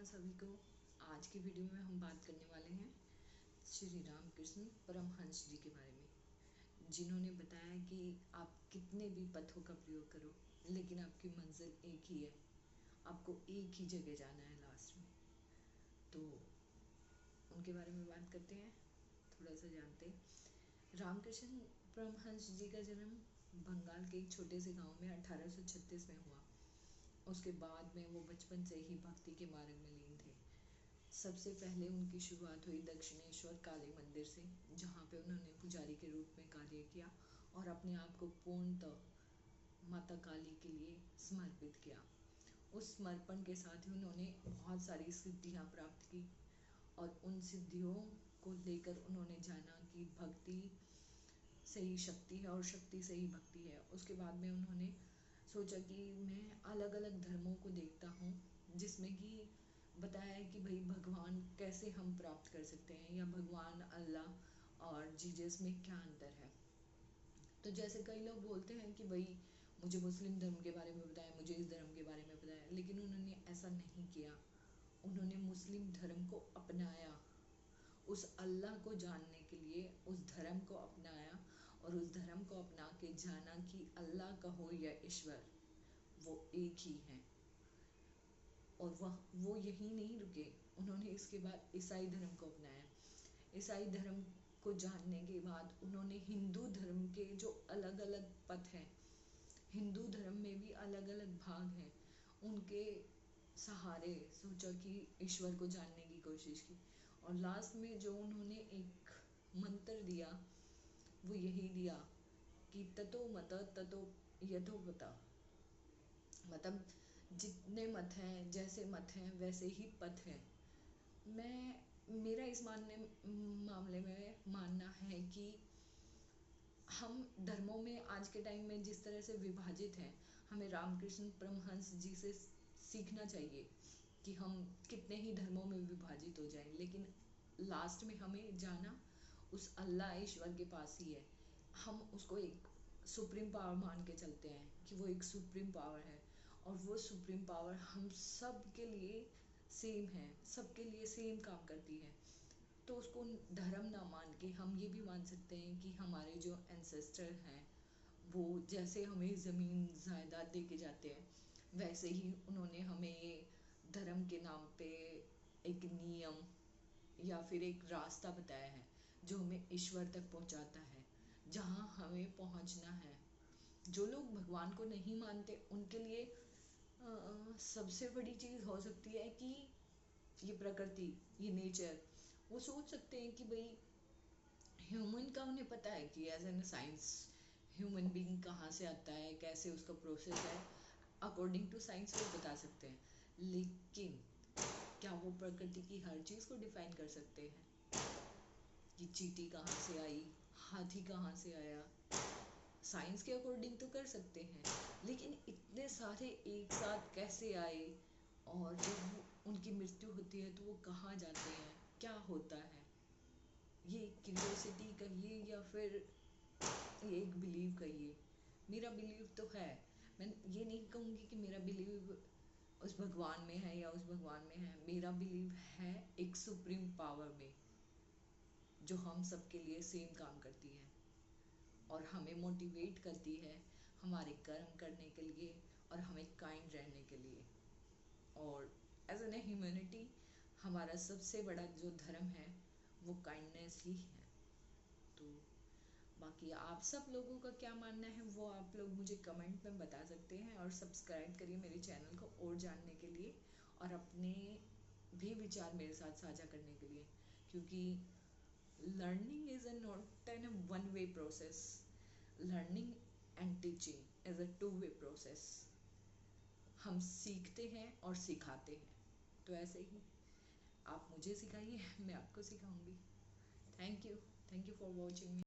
सभी को। आज की वीडियो में हम बात करने वाले हैं श्री रामकृष्ण परमहंस जी के बारे में, जिन्होंने बताया कि आप कितने भी पथों का प्रयोग करो लेकिन आपकी मंजिल एक ही है, आपको एक ही जगह जाना है लास्ट में। तो उनके बारे में बात करते हैं, थोड़ा सा जानते हैं। रामकृष्ण परमहंस जी का जन्म बंगाल के एक छोटे से गांव में 1836 में हुआ। उसके बाद में वो बचपन से ही भक्ति के मार्ग में लीन थे। सबसे पहले उनकी शुरुआत हुई दक्षिणेश्वर काली मंदिर से, जहाँ पे उन्होंने पुजारी के रूप में कार्य किया और अपने आप को पूर्णतः माता काली के लिए समर्पित किया। उस समर्पण के साथ ही उन्होंने बहुत सारी सिद्धियाँ प्राप्त की और उन सिद्धियों को लेकर उन्होंने जाना कि भक्ति से ही शक्ति है और शक्ति से ही भक्ति है। उसके बाद में उन्होंने सोचा कि मैं अलग अलग धर्मों को देखता हूँ, जिसमें कि बताया है कि भाई भगवान कैसे हम प्राप्त कर सकते हैं, या भगवान अल्लाह और जीसस में क्या अंतर है। तो जैसे कई लोग बोलते हैं कि भाई मुझे मुस्लिम धर्म के बारे में बताया, मुझे इस धर्म के बारे में बताया, लेकिन उन्होंने ऐसा नहीं किया। उन्होंने मुस्लिम धर्म को अपनाया, उस अल्लाह को जानने के लिए उस धर्म को अपनाया और उस धर्म को अपना के जाना कि अल्लाह का हो या ईश्वर, वो एक ही है। और वो यही नहीं रुके, उन्होंने इसके बाद ईसाई धर्म को अपनाया। ईसाई धर्म को जानने के बाद उन्होंने हिंदू धर्म के जो अलग अलग पथ हैं, हिंदू धर्म में भी अलग अलग भाग हैं, उनके सहारे सोचा कि ईश्वर को जानने की कोशिश की। और लास्ट में जो उन्होंने एक मंत्र दिया वो यही दिया कि ततो मत ततो यथोपता, मतलब जितने मत हैं, जैसे मत हैं वैसे ही पथ हैं। मेरा इस मामले में मानना है कि हम धर्मों में आज के टाइम में जिस तरह से विभाजित हैं, हमें रामकृष्ण परमहंस जी से सीखना चाहिए कि हम कितने ही धर्मों में विभाजित हो जाएं, लेकिन लास्ट में हमें जाना उस अल्लाह ईश्वर के पास ही है। हम उसको एक सुप्रीम पावर मान के चलते हैं कि वो एक सुप्रीम पावर है, और वो सुप्रीम पावर हम सब के लिए सेम है, सबके लिए सेम काम करती है। तो उसको धर्म ना मान के हम ये भी मान सकते हैं कि हमारे जो एंसेस्टर हैं वो जैसे हमें ज़मीन जायदाद दे के जाते हैं, वैसे ही उन्होंने हमें ये धर्म के नाम पे एक नियम या फिर एक रास्ता बताया है जो हमें ईश्वर तक पहुंचाता है, जहां हमें पहुंचना है। जो लोग भगवान को नहीं मानते उनके लिए सबसे बड़ी चीज़ हो सकती है कि ये प्रकृति, ये नेचर, वो सोच सकते हैं कि भाई ह्यूमन का उन्हें पता है कि as an science human being कहाँ से आता है, कैसे उसका प्रोसेस है, अकॉर्डिंग टू साइंस वो बता सकते हैं। लेकिन क्या वो प्रकृति की हर चीज़ को डिफाइन कर सकते हैं कि चींटी कहाँ से आई, हाथी कहाँ से आया? साइंस के अकॉर्डिंग तो कर सकते हैं, लेकिन इतने सारे एक साथ कैसे आए, और जब उनकी मृत्यु होती है तो वो कहाँ जाते हैं, क्या होता है? ये क्यूरियोसिटी कहिए या फिर ये एक बिलीव कहिए। मेरा बिलीव तो है, मैं ये नहीं कहूँगी कि मेरा बिलीव उस भगवान में है या उस भगवान में है। मेरा बिलीव है एक सुप्रीम पावर में जो हम सबके लिए सेम काम करती है और हमें मोटिवेट करती है हमारे कर्म करने के लिए और हमें काइंड रहने के लिए। और एज एन ह्यूमैनिटी हमारा सबसे बड़ा जो धर्म है वो काइंडनेस ही है। तो बाकी आप सब लोगों का क्या मानना है वो आप लोग मुझे कमेंट में बता सकते हैं, और सब्सक्राइब करिए मेरे चैनल को और जानने के लिए और अपने भी विचार मेरे साथ साझा करने के लिए, क्योंकि learning is not an one way process, learning and teaching is a two way process. हम सीखते हैं और सिखाते हैं, तो ऐसे ही आप मुझे सिखाइए, मैं आपको सिखाऊंगी। Thank you for watching me.